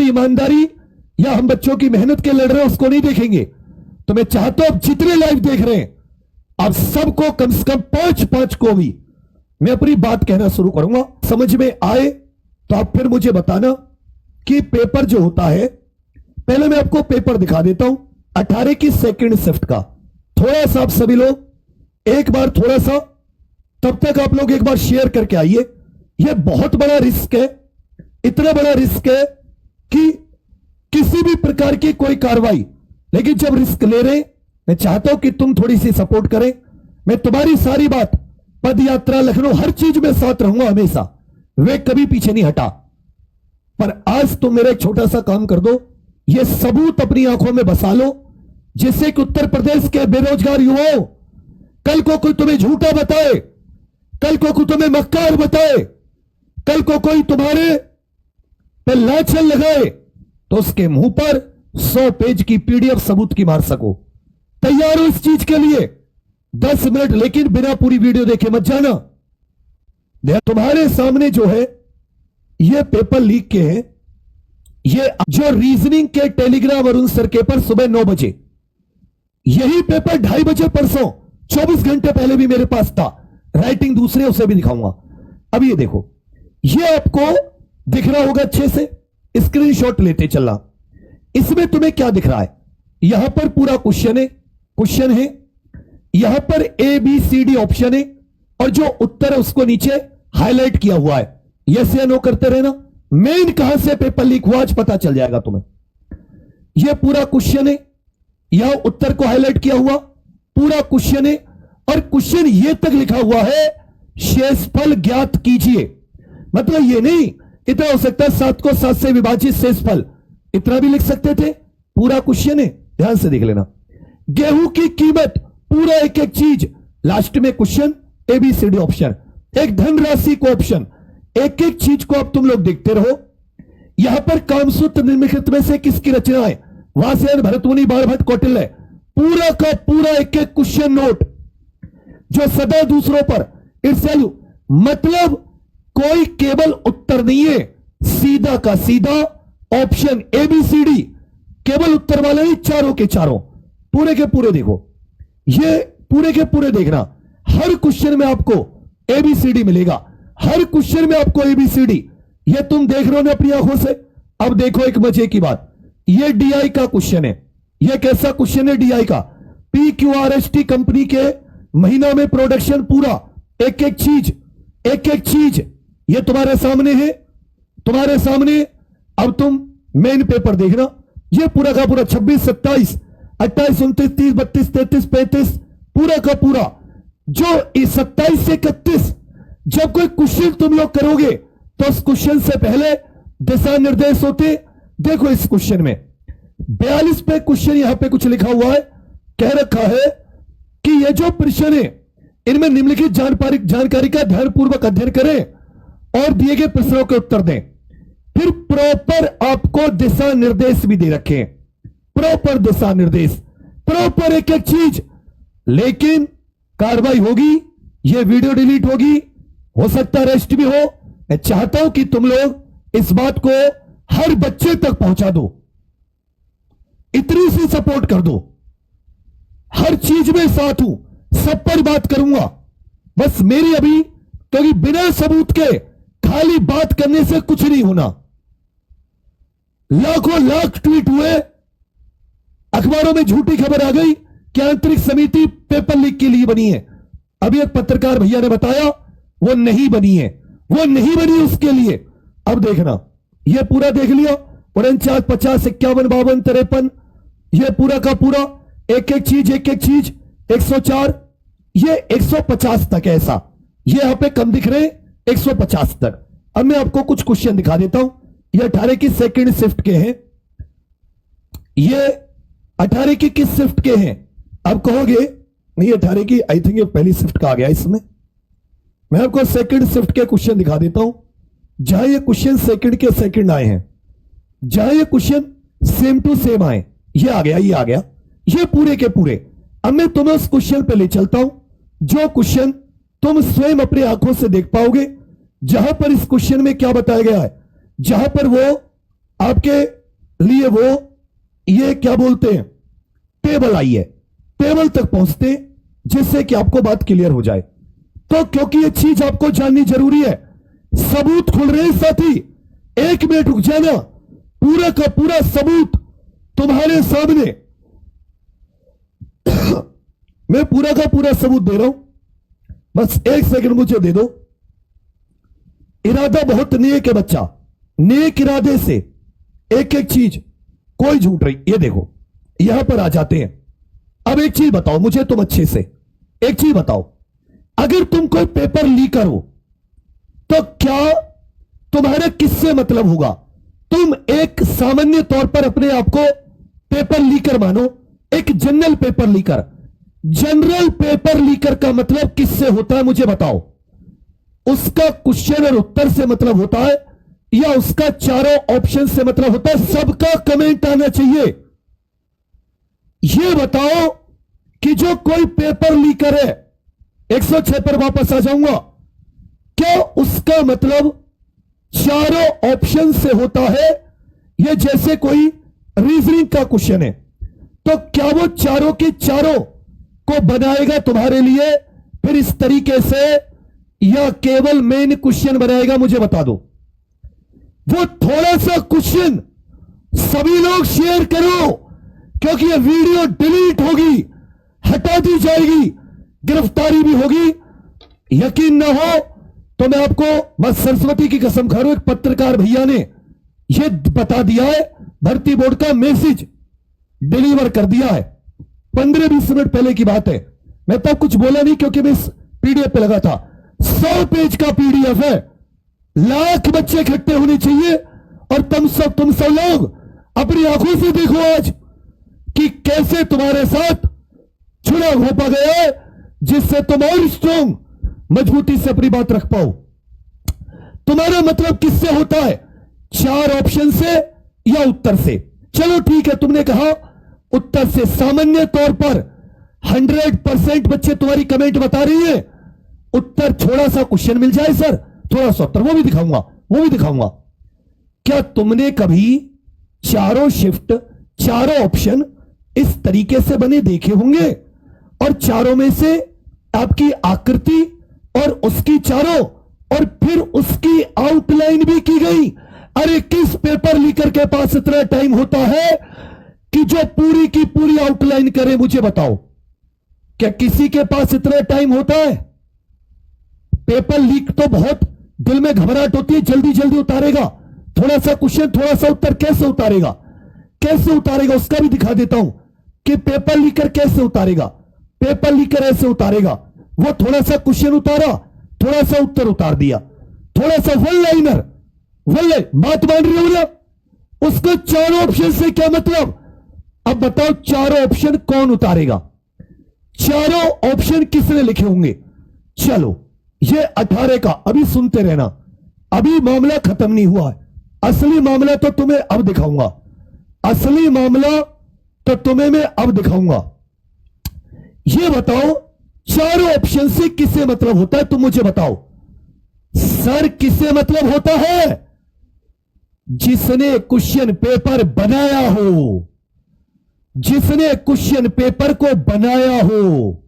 ईमानदारी या हम बच्चों की मेहनत के लड़ रहे हैं उसको नहीं देखेंगे। तो मैं चाहता हूं जितने लाइव देख रहे हैं आप सबको कम से कम 5-5 को भी मैं अपनी बात कहना शुरू करूंगा। समझ में आए तो आप फिर मुझे बताना कि पेपर जो होता है, पहले मैं आपको पेपर दिखा देता हूं 18 की सेकंड शिफ्ट का। थोड़ा सा आप सभी लोग एक बार थोड़ा सा, तब तक आप लोग एक बार शेयर करके आइए। यह बहुत बड़ा रिस्क है, इतना बड़ा रिस्क है कि किसी भी प्रकार की कोई कार्रवाई, लेकिन जब रिस्क ले रहे मैं चाहता हूं कि तुम थोड़ी सी सपोर्ट करें। मैं तुम्हारी सारी बात, पद यात्रा, लखनऊ, हर चीज में साथ रहूंगा हमेशा, वे कभी पीछे नहीं हटा। पर आज तुम मेरा एक छोटा सा काम कर दो, यह सबूत अपनी आंखों में बसा लो, जिससे कि उत्तर प्रदेश के बेरोजगार युवाओं कल को कोई तुम्हें झूठा बताए, कल को कोई तुम्हें मक्कार बताए, कल को कोई तुम्हारे पे लाछन लगाए तो उसके मुंह पर 100 पेज की पीडीएफ सबूत की मार सको। तैयार हो इस चीज के लिए? 10 मिनट, लेकिन बिना पूरी वीडियो देखे मत जाना। तुम्हारे सामने जो है ये पेपर लीक के हैं, ये जो रीजनिंग के टेलीग्राम अरुण सर के पर सुबह 9 बजे, यही पेपर 2:30 बजे परसों 24 घंटे पहले भी मेरे पास था। राइटिंग दूसरे, उसे भी दिखाऊंगा। अब ये देखो, ये आपको दिख रहा होगा अच्छे से, स्क्रीनशॉट लेते चलना। इसमें तुम्हें क्या दिख रहा है? यहां पर पूरा क्वेश्चन है, यहां पर ABCD ऑप्शन है, और जो उत्तर है उसको नीचे हाईलाइट किया हुआ है। यस या नो करते रहना। मेन कहां से पेपर लीक हुआ आज पता चल जाएगा तुम्हें। यह पूरा क्वेश्चन है, यहां उत्तर को हाईलाइट किया हुआ पूरा क्वेश्चन है, और क्वेश्चन ये तक लिखा हुआ है शेषफल ज्ञात कीजिए। मतलब ये नहीं इतना हो सकता है 7 को 7 से विभाजित शेषफल, इतना भी लिख सकते थे। पूरा क्वेश्चन है, ध्यान से देख लेना। गेहूं की कीमत, पूरा एक एक चीज, लास्ट में क्वेश्चन, ABCD ऑप्शन, एक धनराशि को ऑप्शन, एक एक चीज को अब तुम लोग देखते रहो। यहां पर कामसूत्र निम्नलिखित में से किसकी रचना है? वासयायन, भरतमुनि, बाणभट्ट, कौटिल्य। पूरा का पूरा एक एक क्वेश्चन नोट, जो सदा दूसरों पर ईर्ष्यालु, मतलब कोई केवल उत्तर नहीं है, सीधा का सीधा ऑप्शन ABCD, केवल उत्तर वाले नहीं, चारों के चारों, पूरे के पूरे देखो। ये पूरे के पूरे देखना, हर क्वेश्चन में आपको ABCD मिलेगा, हर क्वेश्चन में आपको ABCD। ये तुम देख रहे हो ना अपनी आंखों से। अब देखो एक मजे की बात, ये DI का क्वेश्चन है। ये कैसा क्वेश्चन है? DI का, PQRST कंपनी के महीना में प्रोडक्शन, पूरा एक एक चीज ये तुम्हारे सामने है, तुम्हारे सामने। अब तुम मेन पेपर देखना, ये पूरा का पूरा 26, 27, 28, 29, 30, 32, 33, 35, पूरा का पूरा जो 27 से 31, जब कोई क्वेश्चन तुम लोग करोगे तो उस क्वेश्चन से पहले दिशा निर्देश होते। देखो इस क्वेश्चन में 42 पे क्वेश्चन, यहां पे कुछ लिखा हुआ है, कह रखा है कि ये जो प्रश्न है इनमें निम्नलिखित जानकारी का ध्यानपूर्वक अध्ययन करें और दिए गए प्रश्नों के उत्तर दें। फिर प्रॉपर आपको दिशा निर्देश भी दे रखे हैं, प्रॉपर दिशा निर्देश, प्रॉपर एक एक चीज। लेकिन कार्रवाई होगी, यह वीडियो डिलीट होगी, हो सकता है अरेस्ट भी हो। मैं चाहता हूं कि तुम लोग इस बात को हर बच्चे तक पहुंचा दो, इतनी सी सपोर्ट कर दो। हर चीज में साथ हूं, सब पर बात करूंगा। बस मेरी अभी, क्योंकि बिना सबूत के खाली बात करने से कुछ नहीं होना। लाखों लाख ट्वीट हुए, अखबारों में झूठी खबर आ गई कि आंतरिक समिति पेपर लीक के लिए बनी है। अभी एक पत्रकार भैया ने बताया वो नहीं बनी है, वो नहीं बनी उसके लिए। अब देखना, ये पूरा देख लिया, 49, 50, 51, 52, 53, ये पूरा का पूरा एक एक चीज 104, ये 150 तक ऐसा, ये यहां पे कम दिख रहे 150 तक। अब मैं आपको कुछ क्वेश्चन दिखा देता हूं। ये 18 की सेकंड शिफ्ट के हैं, ये 18 की किस शिफ्ट के हैं? अब कहोगे नहीं 18 की, आई थिंक ये पहली शिफ्ट का आ गया इसमें। मैं आपको सेकंड शिफ्ट के क्वेश्चन दिखा देता हूं, जहां ये क्वेश्चन सेकंड के सेकंड आए हैं, जहां ये क्वेश्चन सेम टू सेम आए। ये आ गया, ये आ गया, ये पूरे के पूरे। अब मैं तुम्हें उस क्वेश्चन पे ले चलता हूं, जो क्वेश्चन तुम स्वयं अपनी आंखों से देख पाओगे, जहां पर इस क्वेश्चन में क्या बताया गया है, जहां पर वो आपके लिए वो ये क्या बोलते हैं टेबल आई है, टेबल तक पहुंचते जिससे कि आपको बात क्लियर हो जाए। तो क्योंकि ये चीज आपको जाननी जरूरी है, सबूत खुल रहे हैं साथी, 1 मिनट रुक जाना, पूरा का पूरा सबूत तुम्हारे सामने मैं पूरा का पूरा सबूत दे रहा हूं, बस 1 सेकंड मुझे दे दो। इरादा बहुत नेक है बच्चा, नेक इरादे से एक एक चीज, कोई झूठ नहीं। ये देखो यहां पर आ जाते हैं। अब एक चीज बताओ मुझे, तुम अच्छे से एक चीज बताओ, अगर तुम कोई पेपर लीकर हो तो क्या तुम्हारा किससे मतलब होगा? तुम एक सामान्य तौर पर अपने आप को पेपर लीकर मानो, एक general paper liquor. General paper liquor का मतलब किससे होता है मुझे बताओ? उसका क्वेश्चन और उत्तर से मतलब होता है या उसका चारों ऑप्शन से मतलब होता है? सबका कमेंट आना चाहिए। यह बताओ कि जो कोई पेपर लीकर है, 106 पर वापस आ जाऊंगा, क्या उसका मतलब चारों ऑप्शन से होता है? यह जैसे कोई रीजनिंग का क्वेश्चन है तो क्या वो चारों के चारों को बनाएगा तुम्हारे लिए फिर इस तरीके से, या केवल मेन क्वेश्चन बनाएगा? मुझे बता दो। वो थोड़ा सा क्वेश्चन सभी लोग शेयर करो, क्योंकि ये वीडियो डिलीट होगी, हटा दी जाएगी, गिरफ्तारी भी होगी। यकीन ना हो तो मैं आपको मां सरस्वती की कसम खा रहा हूं, एक पत्रकार भैया ने यह बता दिया है, भर्ती बोर्ड का मैसेज डिलीवर कर दिया है, 15-20 मिनट पहले की बात है। मैं तब कुछ बोला नहीं क्योंकि मैं इस पीडीएफ पे लगा था। 100 पेज का पीडीएफ है, लाख बच्चे इकट्ठे होने चाहिए, और तुम सब लोग अपनी आंखों से देखो आज कि कैसे तुम्हारे साथ चुनाव हो पा गया है, जिससे तुम और स्ट्रॉन्ग मजबूती से अपनी बात रख पाओ। तुम्हारा मतलब किससे होता है? 4 ऑप्शन से या उत्तर से? चलो ठीक है, तुमने कहा उत्तर से। सामान्य तौर पर 100% बच्चे तुम्हारी कमेंट बता रही है उत्तर, थोड़ा सा क्वेश्चन मिल जाए सर, थोड़ा सा उत्तर, वो भी दिखाऊंगा। क्या तुमने कभी चारों शिफ्ट, चारों ऑप्शन इस तरीके से बने देखे होंगे, और चारों में से आपकी आकृति और उसकी चारों और फिर उसकी आउटलाइन भी की गई? अरे किस पेपर लीकर के पास इतना टाइम होता है कि जो पूरी की पूरी आउटलाइन करे? मुझे बताओ, क्या किसी के पास इतना टाइम होता है? पेपर लीक तो बहुत दिल में घबराहट होती है, जल्दी जल्दी उतारेगा, थोड़ा सा क्वेश्चन थोड़ा सा उत्तर, कैसे उतारेगा उसका भी दिखा देता हूं कि पेपर लीकर कैसे उतारेगा। पेपर लीकर ऐसे उतारेगा, वो थोड़ा सा क्वेश्चन उतारा, थोड़ा सा उत्तर उतार दिया, थोड़ा सा वन लाइनर, बात मान रही हो ना? उसको चारों ऑप्शन से क्या मतलब? अब बताओ चारों ऑप्शन कौन उतारेगा? चारों ऑप्शन किसने लिखे होंगे? चलो ये 18 का, अभी सुनते रहना, अभी मामला खत्म नहीं हुआ है। असली मामला तो तुम्हें अब दिखाऊंगा, असली मामला तो तुम्हें मैं अब दिखाऊंगा। ये बताओ चारों ऑप्शन से किसे मतलब होता है? तुम मुझे बताओ सर, किसे मतलब होता है? जिसने क्वेश्चन पेपर बनाया हो, जिसने क्वेश्चन पेपर को बनाया हो,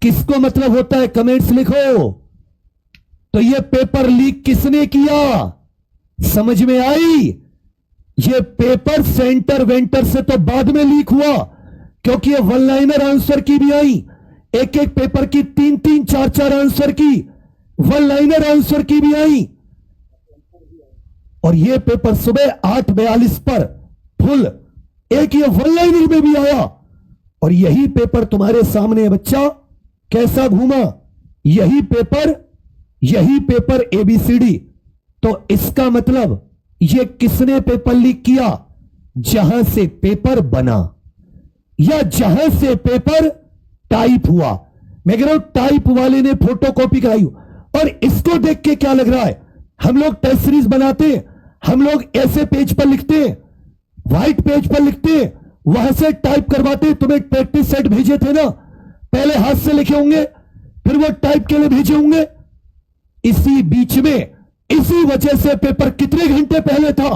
किसको मतलब होता है? कमेंट्स लिखो। तो ये पेपर लीक किसने किया? समझ में आई? ये पेपर सेंटर वेंटर से तो बाद में लीक हुआ, क्योंकि ये वन लाइनर आंसर की भी आई, एक एक पेपर की 3-3, 4-4 आंसर की, वन लाइनर आंसर की भी आई। और ये पेपर सुबह 8:42 पर फुल एक ये वन लाइनर में भी आया, और यही पेपर तुम्हारे सामने है बच्चा, कैसा घूमा यही पेपर ABCD। तो इसका मतलब ये किसने पेपर लीक किया? जहां से पेपर बना या जहां से पेपर टाइप हुआ। मैं कह रहा हूं टाइप वाले ने फोटोकॉपी कराई। और इसको देख के क्या लग रहा है? हम लोग टेस्ट सीरीज बनाते हैं, हम लोग ऐसे पेज पर लिखते हैं, व्हाइट पेज पर लिखते हैं, वहां से टाइप करवाते हैं। तुम्हें प्रैक्टिस सेट भेजे थे ना, पहले हाथ से लिखे होंगे, फिर वो टाइप के लिए भेजे होंगे। इसी बीच में, इसी वजह से पेपर कितने घंटे पहले था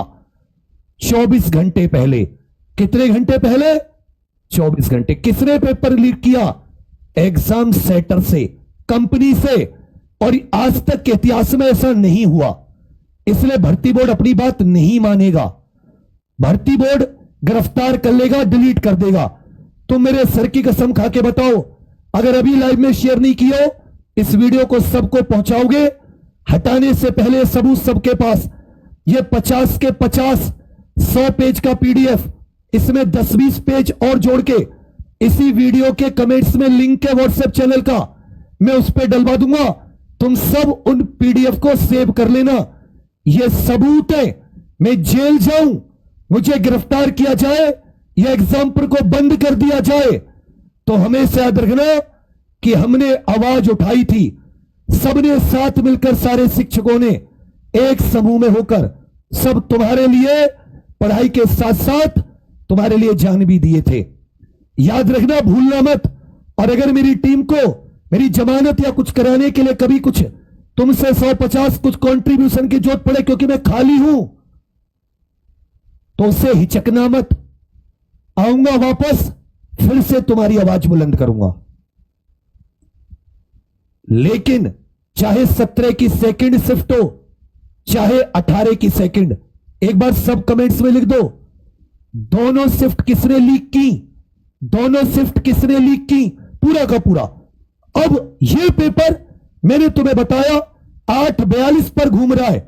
24 घंटे पहले। कितने घंटे पहले? 24 घंटे। किसने पेपर लीक किया? एग्जाम सेंटर से, कंपनी से। और आज तक के इतिहास में ऐसा नहीं हुआ, इसलिए भर्ती बोर्ड अपनी बात नहीं मानेगा। भर्ती बोर्ड गिरफ्तार कर लेगा, डिलीट कर देगा। तुम मेरे सर की कसम खा के बताओ, अगर अभी लाइव में शेयर नहीं किया, इस वीडियो को सबको पहुंचाओगे, हटाने से पहले सबूत सबके पास। ये 50 के 50 100 पेज का पीडीएफ, इसमें 10-20 पेज और जोड़ के इसी वीडियो के कमेंट्स में लिंक है व्हाट्सएप चैनल का, मैं उस पर डलवा दूंगा। तुम सब उन पीडीएफ को सेव कर लेना। यह सबूत है, मैं जेल जाऊं, मुझे गिरफ्तार किया जाए या एग्जाम्पल को बंद कर दिया जाए, तो हमेशा याद रखना कि हमने आवाज उठाई थी, सबने साथ मिलकर, सारे शिक्षकों ने एक समूह में होकर, सब तुम्हारे लिए पढ़ाई के साथ साथ तुम्हारे लिए जान भी दिए थे। याद रखना, भूलना मत। और अगर मेरी टीम को मेरी जमानत या कुछ कराने के लिए कभी कुछ तुमसे 150 कुछ कंट्रीब्यूशन की जरूरत पड़े, क्योंकि मैं खाली हूं, तो उसे हिचकना मत। आऊंगा वापस, फिर से तुम्हारी आवाज बुलंद करूंगा। लेकिन चाहे 17 की सेकंड शिफ्ट हो, चाहे 18 की सेकंड, एक बार सब कमेंट्स में लिख दो, दोनों शिफ्ट किसने लीक की? दोनों शिफ्ट किसने लीक की? पूरा का पूरा। अब यह पेपर मैंने तुम्हें बताया 8:42 पर घूम रहा है।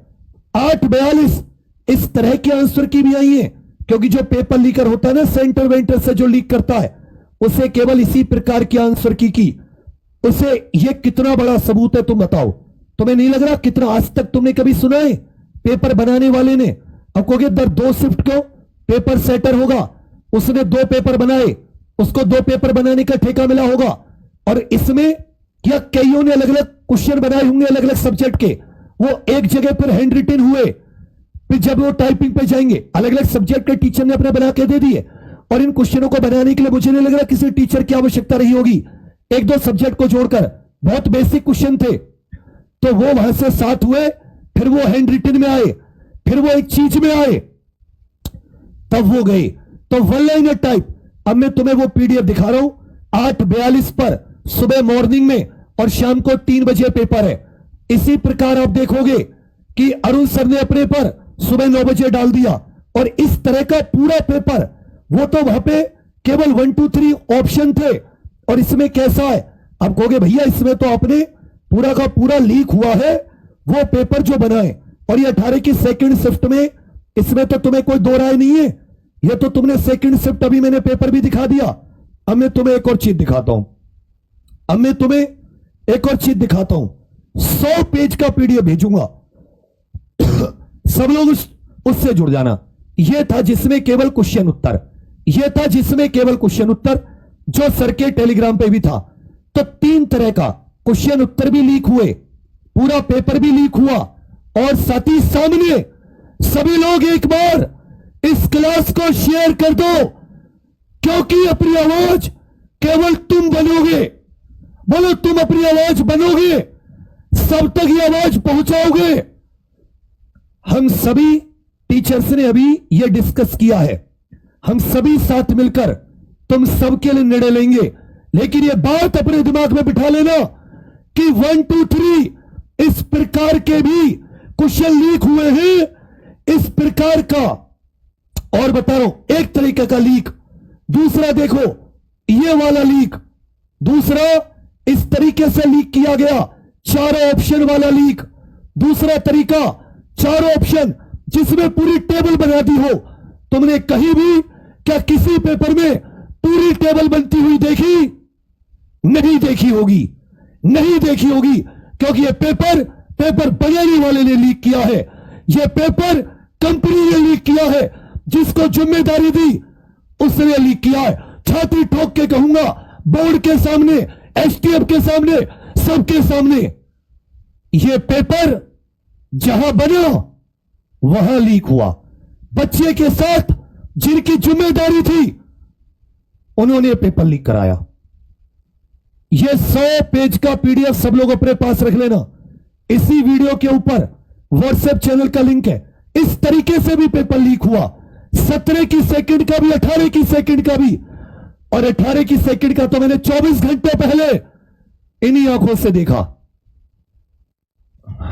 8:42 इस तरह के आंसर की भी आई है, क्योंकि जो पेपर लीकर होता है ना, सेंटर वेंटर से जो लीक करता है, उसे केवल इसी प्रकार की आंसर की उसे यह कितना बड़ा सबूत है तुम बताओ। तुम्हें नहीं लग रहा कितना आज तक तुमने कभी सुना है पेपर बनाने वाले ने? अब कहोगे दर 2 शिफ्ट क्यों? पेपर सेटर होगा, उसने 2 पेपर बनाए, उसको 2 पेपर बनाने का ठेका मिला होगा। और इसमें क्या कईयों ने अलग अलग क्वेश्चन बनाए होंगे अलग अलग सब्जेक्ट के, वो एक जगह पर हैंड रिटन हुए, फिर जब वो टाइपिंग पे जाएंगे अलग अलग सब्जेक्ट के टीचर ने अपने बना के दे दिए। और इन क्वेश्चनों को बनाने के लिए मुझे नहीं लग रहा किसी टीचर की आवश्यकता रही होगी, 1-2 सब्जेक्ट को जोड़कर बहुत बेसिक क्वेश्चन थे, तो वो वहां से 7 हुए, फिर वो हैंड रिटन में आए, फिर वो एक चीज में आए, तब वो गए। तो वन लाइनर टाइप। अब मैं तुम्हें वो पीडीएफ दिखा रहा हूं, 8:42 पर सुबह मॉर्निंग में और शाम को 3 बजे पेपर है। इसी प्रकार आप देखोगे कि अरुण सर ने अपने पर सुबह 9 बजे डाल दिया, और इस तरह का पूरा पेपर, वो तो वहां पे केवल 1 2 3 ऑप्शन थे, और इसमें कैसा है? आप कहोगे भैया इसमें तो आपने पूरा का पूरा लीक हुआ है वो पेपर जो बनाए, और ये 18 की सेकंड शिफ्ट में, इसमें तो तुम्हें कोई दो राय नहीं है, ये तो तुमने सेकंड शिफ्ट, अभी मैंने पेपर भी दिखा दिया। अब मैं तुम्हें एक और चीज दिखाता हूं, अब मैं तुम्हें एक और चीज दिखाता हूं, 100 पेज का पीडीएफ भेजूंगा, सब लोग उससे जुड़ जाना। यह था जिसमें केवल क्वेश्चन उत्तर, यह था जिसमें केवल क्वेश्चन उत्तर, जो सर के टेलीग्राम पे भी था। तो 3 तरह का क्वेश्चन उत्तर भी लीक हुए, पूरा पेपर भी लीक हुआ, और साथ ही सामने सभी लोग एक बार इस क्लास को शेयर कर दो, क्योंकि अपनी आवाज केवल तुम बनोगे। बोलो, तुम अपनी आवाज बनोगे, सब तक ये आवाज पहुंचाओगे। हम सभी टीचर्स ने अभी ये डिस्कस किया है, हम सभी साथ मिलकर तुम सबके लिए निर्णय लेंगे। लेकिन ये बात अपने दिमाग में बिठा लेना कि 1 2 3 इस प्रकार के भी क्वेश्चन लीक हुए हैं, इस प्रकार का। और बता रहा हूं, एक तरीके का लीक, दूसरा देखो ये वाला लीक, दूसरा इस तरीके से लीक किया गया 4 ऑप्शन वाला लीक, दूसरा तरीका 4 ऑप्शन जिसमें पूरी टेबल बना दी हो। तुमने कहीं भी क्या किसी पेपर में पूरी टेबल बनती हुई देखी? नहीं देखी होगी, नहीं देखी होगी, क्योंकि यह पेपर बनाने वाले ने लीक किया है, यह पेपर कंपनी ने लीक किया है, जिसको जिम्मेदारी दी उसने लीक किया है। छाती ठोक के कहूंगा, बोर्ड के सामने, एसटीएफ के सामने, सबके सामने, यह पेपर जहां बना वहां लीक हुआ। बच्चे के साथ जिनकी जिम्मेदारी थी उन्होंने पेपर लीक कराया। यह 100 पेज का पीडीएफ सब लोग अपने पास रख लेना, इसी वीडियो के ऊपर व्हाट्सएप चैनल का लिंक है। इस तरीके से भी पेपर लीक हुआ, 17 की सेकंड का भी, 18 की सेकंड का भी, और 18 की सेकंड का तो मैंने 24 घंटे पहले इन्हीं आंखों से देखा।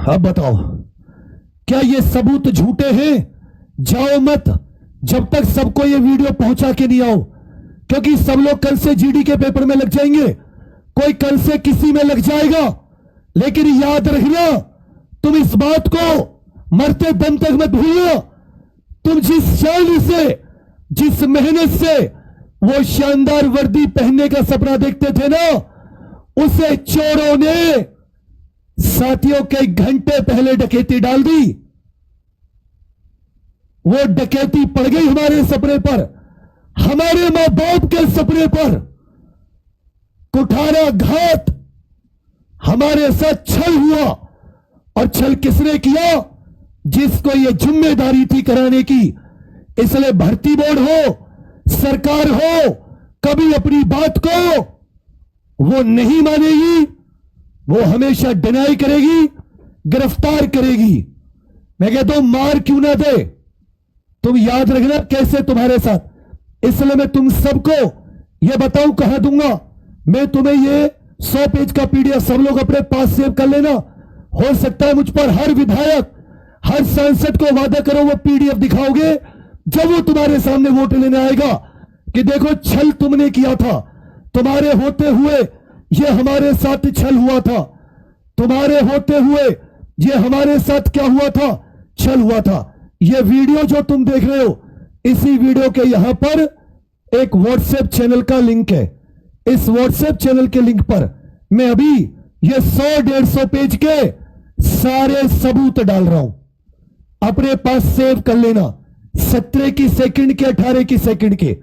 अब बताओ, क्या ये सबूत झूठे हैं? जाओ मत जब तक सबको ये वीडियो पहुंचा के नहीं आओ, क्योंकि सब लोग कल से जीडी के पेपर में लग जाएंगे, कोई कल से किसी में लग जाएगा। लेकिन याद रखना, तुम इस बात को मरते दम तक मत भूलना, तुम जिस शान से, जिस मेहनत से वो शानदार वर्दी पहनने का सपना देखते थे ना, उसे चोरों ने साथियों के घंटे पहले डकैती डाल दी। वो डकैती पड़ गई हमारे सपने पर, हमारे मां बाप के सपने पर। कुठारा घाट, हमारे साथ छल हुआ, और छल किसने किया? जिसको ये जिम्मेदारी थी कराने की। इसलिए भर्ती बोर्ड हो, सरकार हो, कभी अपनी बात को वो नहीं मानेगी, वो हमेशा डिनाई करेगी, गिरफ्तार करेगी। मैं कहता हूं मार क्यों ना दे, तुम याद रखना कैसे तुम्हारे साथ। इसलिए मैं तुम सबको यह बताऊं, कहां दूंगा मैं तुम्हें ये 100 पेज का पीडीएफ, सब लोग अपने पास सेव कर लेना। हो सकता है मुझ पर हर विधायक, हर सांसद को वादा करो वो पीडीएफ दिखाओगे जब वो तुम्हारे सामने वोट लेने आएगा कि देखो छल तुमने किया था, तुम्हारे होते हुए ये हमारे साथ छल हुआ था, तुम्हारे होते हुए ये हमारे साथ क्या हुआ था? छल हुआ था। ये वीडियो जो तुम देख रहे हो, इसी वीडियो के यहां पर एक व्हाट्सएप चैनल का लिंक है। इस व्हाट्सएप चैनल के लिंक पर मैं अभी ये 100-150 पेज के सारे सबूत डाल रहा हूं, अपने पास सेव कर लेना। 17 की सेकंड के, 18 की सेकंड के,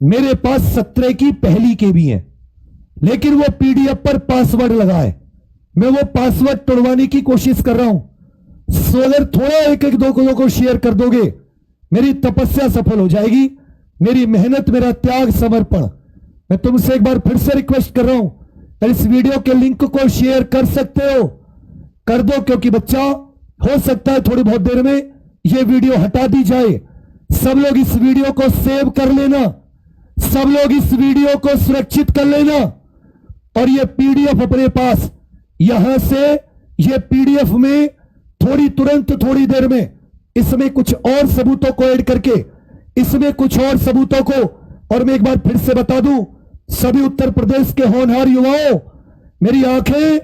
मेरे पास 17 की पहली के भी हैं, लेकिन वो पीडीएफ पर पासवर्ड लगा है। मैं वो पासवर्ड तोड़वाने की कोशिश कर रहा हूं। सो अगर थोड़ा एक दो को शेयर कर दोगे, मेरी तपस्या सफल हो जाएगी, मेरी मेहनत, मेरा त्याग, समर्पण। मैं तुमसे एक बार फिर से रिक्वेस्ट कर रहा हूं, तो इस वीडियो के लिंक को शेयर कर सकते हो, कर दो, क्योंकि बच्चा हो सकता है थोड़ी बहुत देर में यह वीडियो हटा दी जाए। सब लोग इस वीडियो को सेव कर लेना, सब लोग इस वीडियो को सुरक्षित कर लेना, और यह पीडीएफ अपने पास, यहां से यह पीडीएफ में तुरंत थोड़ी देर में इसमें कुछ और सबूतों को ऐड करके, इसमें कुछ और सबूतों को, और मैं एक बार फिर से बता दूं सभी उत्तर प्रदेश के होनहार युवाओं, मेरी आंखें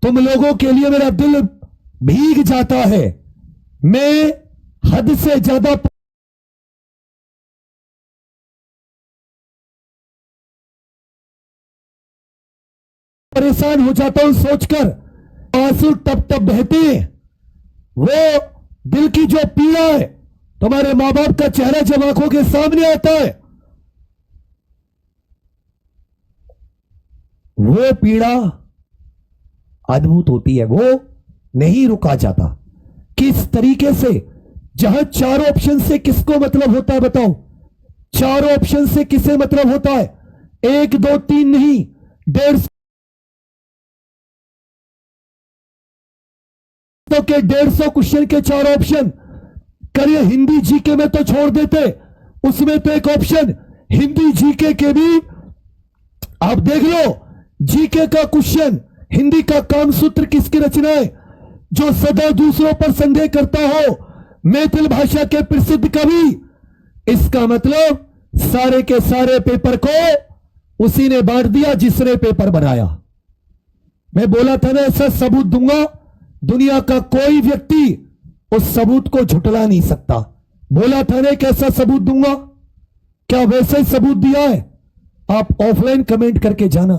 तुम लोगों के लिए, मेरा दिल भीग जाता है। मैं हद से ज्यादा परेशान हो जाता हूं सोचकर, आंसू टप टप बहते हैं। वो दिल की जो पीड़ा है, तुम्हारे मां बाप का चेहरा जब आंखों के सामने आता है, वो पीड़ा अद्भुत होती है, वो नहीं रुका जाता। किस तरीके से, जहां चारों ऑप्शन से किसको मतलब होता है बताओ? चारों ऑप्शन से किसे मतलब होता है? 1 2 3 नहीं, 150 के 150 क्वेश्चन के 4 ऑप्शन। करिए हिंदी जीके में तो छोड़ देते, उसमें तो एक ऑप्शन हिंदी जीके के भी, आप देख लो जीके का क्वेश्चन, हिंदी का कामसूत्र किसकी रचना है? जो सदा दूसरों पर संदेह करता हो, मैथिल भाषा के प्रसिद्ध कवि। इसका मतलब सारे के सारे पेपर को उसी ने बांट दिया जिसने पेपर बनाया। मैं बोला था ना ऐसा सबूत दूंगा, दुनिया का कोई व्यक्ति उस सबूत को झुटला नहीं सकता। बोला था ना कैसा सबूत दूंगा, क्या वैसे ही सबूत दिया है? आप ऑफलाइन कमेंट करके जाना।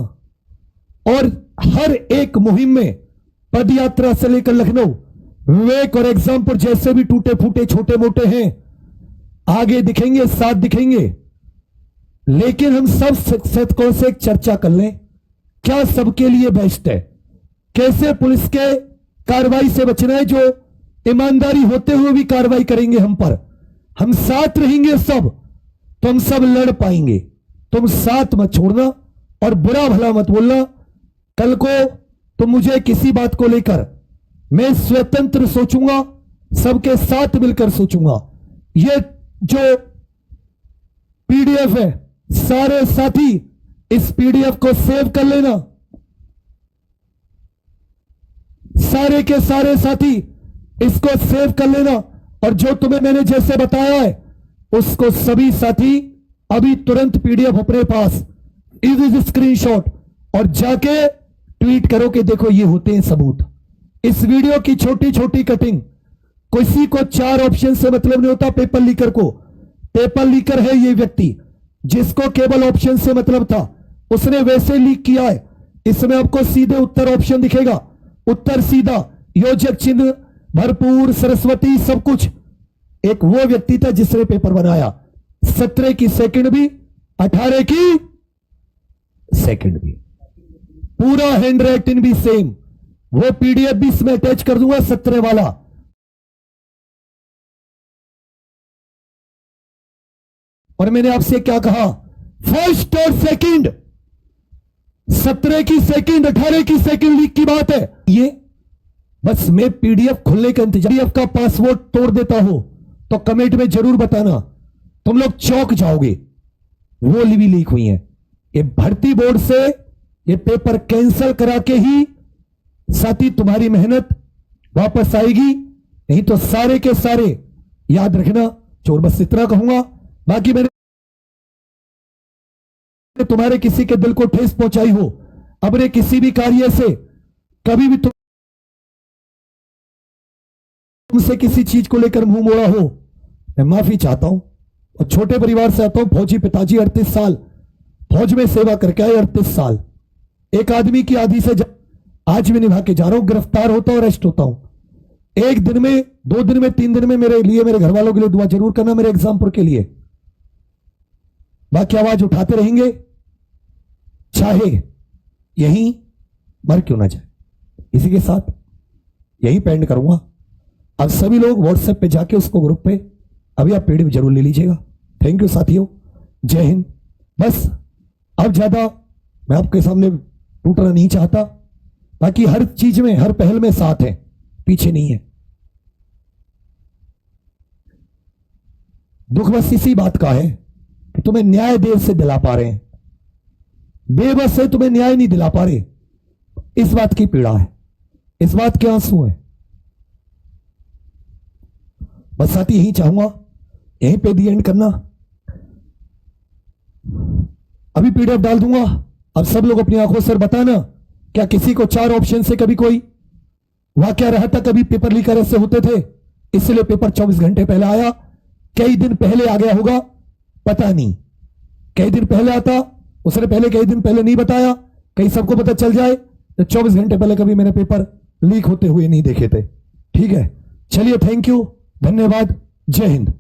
और हर एक मुहिम में, पद यात्रा से लेकर लखनऊ, विवेक और एग्जामपुर जैसे भी टूटे फूटे छोटे मोटे हैं, आगे दिखेंगे, साथ दिखेंगे। लेकिन हम सब शतकों से एक चर्चा कर लें, क्या सबके लिए बेस्ट है? कैसे पुलिस के कार्रवाई से बचना है, जो ईमानदारी होते हुए भी कार्रवाई करेंगे हम पर? हम साथ रहेंगे सब, तो हम सब लड़ पाएंगे। तुम साथ मत छोड़ना और बुरा भला मत बोलना। कल को तुम मुझे किसी बात को लेकर, मैं स्वतंत्र सोचूंगा, सबके साथ मिलकर सोचूंगा। यह जो पीडीएफ है, सारे साथी इस पीडीएफ को सेव कर लेना। सारे के सारे साथी इसको सेव कर लेना, और जो तुम्हें मैंने जैसे बताया है उसको सभी साथी अभी तुरंत पीडीएफ अपने पास इज स्क्रीनशॉट और जाके ट्वीट करो कि देखो ये होते हैं सबूत। इस वीडियो की छोटी छोटी कटिंग, किसी को 4 ऑप्शन से मतलब नहीं होता। पेपर लीकर को, पेपर लीकर है ये व्यक्ति जिसको केवल ऑप्शन से मतलब था, उसने वैसे लीक किया है। इसमें आपको सीधे उत्तर ऑप्शन दिखेगा, उत्तर सीधा, योजक चिन्ह भरपूर, सरस्वती, सब कुछ। एक वो व्यक्ति था जिसने पेपर बनाया, 17 की सेकंड भी, 18 की सेकंड भी, पूरा हैंड राइटिंग भी सेम। वो पीडीएफ भी इसमें अटैच कर दूंगा, 17 वाला। और मैंने आपसे क्या कहा, फर्स्ट और सेकंड, 17 की सेकंड, 18 की सेकंड लीक की बात है ये। बस मैं पीडीएफ खुलने का इंतजार, पीडीएफ का पासवर्ड तोड़ देता हूं तो कमेंट में जरूर बताना, तुम लोग चौंक जाओगे। वो भी लीक हुई है। ये भर्ती बोर्ड से ये पेपर कैंसिल करा के ही साथी तुम्हारी मेहनत वापस आएगी, नहीं तो सारे के सारे याद रखना। चोर बस इतना कहूंगा, बाकी मैंने तुम्हारे किसी के दिल को ठेस पहुंचाई हो, अपने किसी भी कार्य से कभी भी तुमसे किसी चीज को लेकर मुंह मोड़ा हो, मैं माफी चाहता हूं। और छोटे परिवार से आता हूं, फौजी पिताजी, 38 साल फौज में सेवा करके आए, 38 साल। एक आदमी की आधी से आज भी निभा के जा रहा हूं। गिरफ्तार होता हूं, अरेस्ट होता हूं। 1 दिन में, 2 दिन में, 3 दिन में मेरे लिए, मेरे घर वालों के लिए दुआ जरूर करना, मेरे एग्जामपुर के लिए। बाकी आवाज उठाते रहेंगे, चाहे यहीं मर क्यों ना जाए। इसी के साथ यही पेंड करूंगा। अब सभी लोग व्हाट्सएप पे जाके उसको ग्रुप पे अभी आप पीडीएफ जरूर ले लीजिएगा। थैंक यू साथियों, जय हिंद। बस अब ज्यादा मैं आपके सामने टूटना नहीं चाहता। बाकी हर चीज में, हर पहल में साथ है, पीछे नहीं है। दुख बस इसी बात का है कि तुम्हें न्याय देर से दिला पा रहे हैं, बेबस है, तुम्हें न्याय नहीं दिला पा रहे। इस बात की पीड़ा है, इस बात के आंसू है। बस साथी यही चाहूंगा, यहीं पे दी एंड करना। अभी पीडीएफ डाल दूंगा। अब सब लोग अपनी आंखों से बताना, क्या किसी को 4 ऑप्शन से कभी कोई वाकया रहा था? कभी पेपर लीकर ऐसे होते थे, इसलिए पेपर 24 घंटे पहले आया। कई दिन पहले आ गया होगा, पता नहीं। कई दिन पहले आता, उसने पहले कई दिन पहले नहीं बताया, कहीं सबको पता चल जाए तो 24 घंटे पहले कभी मैंने पेपर लीक होते हुए नहीं देखे थे। ठीक है, चलिए, थैंक यू, धन्यवाद, जय हिंद।